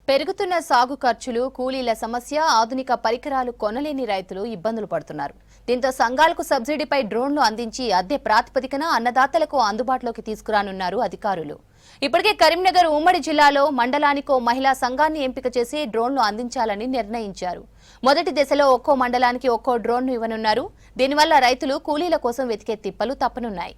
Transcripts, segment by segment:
పెరుగుతున్న సాగు ఖర్చులు, కూలీల సమస్య, ఆధునిక పరికరాలు కొనలేని రైతులు ఇబ్బందులు పడుతున్నారు. దీంతో సంఘాలకు సబ్సిడీపై డ్రోన్లు అందించి అద్దె ప్రాతిపదికన అన్నదాతలకు అందుబాటులోకి తీసుకురానున్నారు అధికారులు. ఇప్పటికే కరీంనగర్ ఉమ్మడి జిల్లాలో మండలానికో మహిళా సంఘాన్ని ఎంపిక చేసి డ్రోన్లు అందించాలని నిర్ణయించారు. మొదటి దశలో ఒక్కో మండలానికి ఒక్కో డ్రోన్ను ఇవ్వనున్నారు. దీనివల్ల రైతులు కూలీల కోసం వెతికే తిప్పలు తప్పనున్నాయి.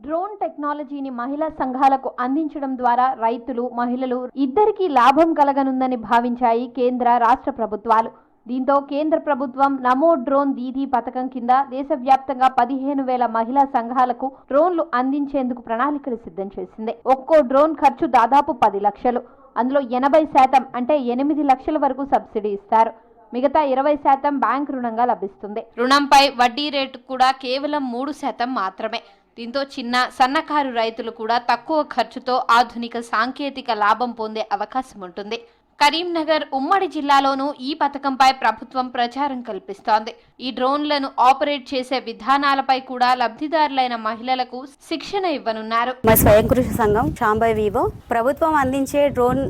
డ్రోన్ టెక్నాలజీని మహిళా సంఘాలకు అందించడం ద్వారా రైతులు, మహిళలు ఇద్దరికీ లాభం కలగనుందని భావించాయి కేంద్ర, రాష్ట్ర ప్రభుత్వాలు. దీంతో కేంద్ర ప్రభుత్వం నమో డ్రోన్ దీదీ పథకం కింద దేశవ్యాప్తంగా 15,000 మహిళా సంఘాలకు డ్రోన్లు అందించేందుకు ప్రణాళికలు సిద్ధం చేసింది. ఒక్కో డ్రోన్ ఖర్చు దాదాపు 10 లక్షలు. అందులో 80% అంటే 8 లక్షల వరకు సబ్సిడీ ఇస్తారు. మిగతా 20% బ్యాంక్ రుణంగా లభిస్తుంది. రుణంపై వడ్డీ రేటు కూడా కేవలం 3% మాత్రమే. దీంతో చిన్న, సన్నకారు రైతులు కూడా తక్కువ ఖర్చుతో ఆధునిక సాంకేతిక లాభం పొందే అవకాశం ఉంటుంది. కరీంనగర్ ఉమ్మడి జిల్లాలోనూ ఈ పథకంపై ప్రభుత్వం ప్రచారం కల్పిస్తోంది. ఈ డ్రోన్లను ఆపరేట్ చేసే విధానాలపై కూడా లబ్ధిదారులైన మహిళలకు శిక్షణ ఇవ్వనున్నారు. మా స్వయం కృషి సంఘం శాంబాయ్ వివో ప్రభుత్వం అందించే డ్రోన్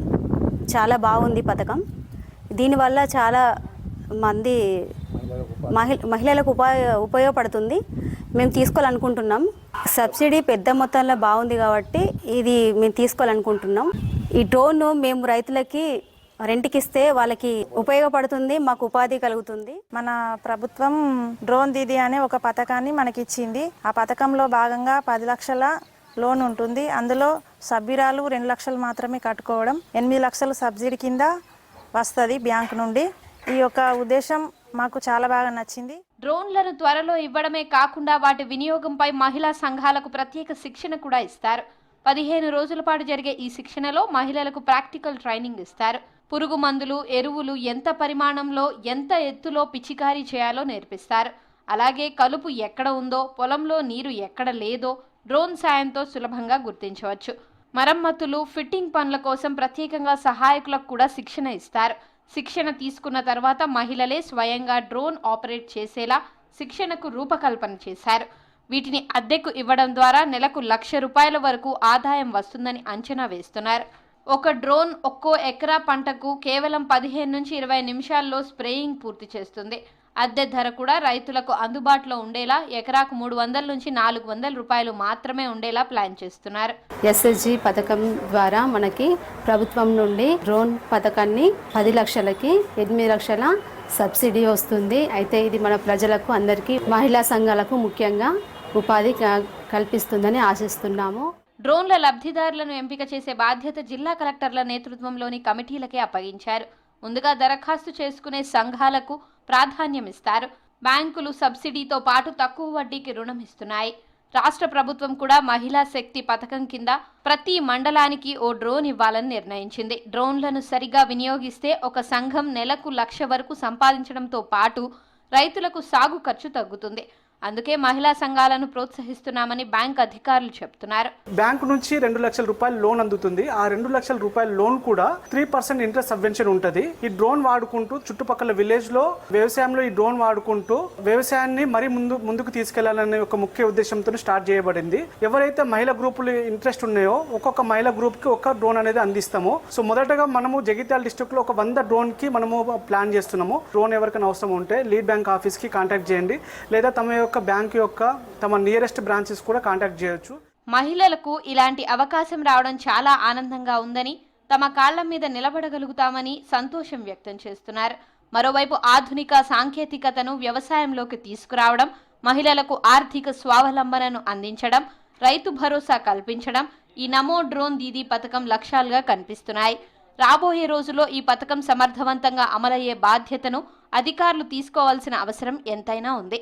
చాలా బాగుంది పథకం. దీనివల్ల చాలా మంది మహిళలకు ఉపయోగపడుతుంది. మేము తీసుకోవాలనుకుంటున్నాం. సబ్సిడీ పెద్ద మొత్తంలో బాగుంది కాబట్టి ఇది మేము తీసుకోవాలనుకుంటున్నాం. ఈ డ్రోన్ మేము రైతులకి రెంట్కి ఇస్తే వాళ్ళకి ఉపయోగపడుతుంది, మాకు ఉపాధి కలుగుతుంది. మన ప్రభుత్వం డ్రోన్ దీదీ అనే ఒక పథకాన్ని మనకి ఇచ్చింది. ఆ పథకంలో భాగంగా 10 లక్షల లోన్ ఉంటుంది. అందులో సభ్యురాలు 2 లక్షలు మాత్రమే కట్టుకోవడం, 8 లక్షలు సబ్సిడీ కింద వస్తుంది బ్యాంకు నుండి. ఈ యొక్క ఉద్దేశం మాకు చాలా బాగా నచ్చింది. డ్రోన్లను త్వరలో ఇవ్వడమే కాకుండా వాటి వినియోగంపై మహిళా సంఘాలకు ప్రత్యేక శిక్షణ కూడా ఇస్తారు. 15 రోజుల పాటు జరిగే ఈ శిక్షణలో మహిళలకు ప్రాక్టికల్ ట్రైనింగ్ ఇస్తారు. పురుగు మందులు, ఎరువులు ఎంత పరిమాణంలో, ఎంత ఎత్తులో పిచికారీ చేయాలో నేర్పిస్తారు. అలాగే కలుపు ఎక్కడ ఉందో, పొలంలో నీరు ఎక్కడ లేదో డ్రోన్ సాయంతో సులభంగా గుర్తించవచ్చు. మరమ్మతులు, ఫిట్టింగ్ పనుల కోసం ప్రత్యేకంగా సహాయకులకు కూడా శిక్షణ ఇస్తారు. శిక్షణ తీసుకున్న తర్వాత మహిళలే స్వయంగా డ్రోన్ ఆపరేట్ చేసేలా శిక్షణకు రూపకల్పన చేశారు. వీటిని అద్దెకు ఇవ్వడం ద్వారా నెలకు ₹1,00,000 వరకు ఆదాయం వస్తుందని అంచనా వేస్తున్నారు. ఒక డ్రోన్ ఒక్కో ఎకరా పంటకు కేవలం 15 నుంచి 20 నిమిషాల్లో స్ప్రేయింగ్ పూర్తి చేస్తుంది. అద్దె ధర కూడా రైతులకు అందుబాటులో ఉండేలా ఎకరాకు ₹300 నుంచి ₹400 మాత్రమే ఉండేలా ప్లాన్ చేస్తున్నారు. ఎస్ఎస్జి పథకం ద్వారా మనకి ప్రభుత్వం నుండి డ్రోన్ పథకాన్ని 10 లక్షలకి 8 లక్షల సబ్సిడీ వస్తుంది. అయితే ఇది మన ప్రజలకు, అందరికీ, మహిళా సంఘాలకు ముఖ్యంగా ఉపాధి కల్పిస్తుందని ఆశిస్తున్నాము. డ్రోన్ల లబ్ధిదారులను ఎంపిక చేసే బాధ్యత జిల్లా కలెక్టర్ల నేతృత్వంలోని కమిటీలకే అప్పగించారు. ముందుగా దరఖాస్తు చేసుకునే సంఘాలకు ప్రాధాన్యం ఇస్తారు. బ్యాంకులు సబ్సిడీతో పాటు తక్కువ వడ్డీకి రుణం ఇస్తున్నాయి. రాష్ట్ర ప్రభుత్వం కూడా మహిళా శక్తి పథకం కింద ప్రతి మండలానికి ఓ డ్రోన్ ఇవ్వాలని నిర్ణయించింది. డ్రోన్లను సరిగా వినియోగిస్తే ఒక సంఘం నెలకు ₹1,00,000 వరకు సంపాదించడంతో పాటు రైతులకు సాగు ఖర్చు తగ్గుతుంది. అందుకే మహిళా సంఘాలను ప్రోత్సహిస్తున్నామని బ్యాంక్ అధికారులు చెప్తున్నారు. బ్యాంకు నుంచి ₹2,00,000 లోన్ అందుతుంది. ఆ ₹2,00,000 లోన్ కూడా 3% ఇంట్రెస్ట్ సబ్వెన్షన్ ఉంటుంది. ఈ డ్రోన్ వాడుకుంటూ చుట్టుపక్కల విలేజ్ లో వ్యవసాయంలో ఈ డ్రోన్ వాడుకుంటూ వ్యవసాయాన్ని మరి ముందుకు తీసుకెళ్లాలనే ఒక ముఖ్య ఉద్దేశంతో స్టార్ట్ చేయబడింది. ఎవరైతే మహిళా గ్రూపులు ఇంట్రెస్ట్ ఉన్నాయో ఒక్కొక్క మహిళా గ్రూప్ కి ఒక డ్రోన్ అనేది అందిస్తాము. సో మొదటగా మనము జగిత్యాల డిస్ట్రిక్ట్ లో ఒక 100 డ్రోన్ కి మనము ప్లాన్ చేస్తున్నాము. డ్రోన్ ఎవరికైనా అవసరం ఉంటే లీడ్ బ్యాంక్ ఆఫీస్ కి కాంటాక్ట్ చేయండి, లేదా బ్యాంక్ యొక్క తమ నియరెస్ట్ బ్రాంచెస్ కూడా కాంటాక్ట్ చేయొచ్చు. మహిళలకు ఇలాంటి అవకాశం రావడం చాలా ఆనందంగా ఉందని, తమ కాళ్ల మీద నిలబడగలుగుతామని సంతోషం వ్యక్తం చేస్తున్నారు. మరోవైపు ఆధునిక సాంకేతికతను వ్యవసాయంలోకి తీసుకురావడం, మహిళలకు ఆర్థిక స్వావలంబనను అందించడం, రైతు భరోసా కల్పించడం ఈ నమో డ్రోన్ దీదీ పథకం లక్ష్యాలుగా కనిపిస్తున్నాయి. రాబోయే రోజుల్లో ఈ పథకం సమర్థవంతంగా అమలయ్యే బాధ్యతను అధికారులు తీసుకోవాల్సిన అవసరం ఎంతైనా ఉంది.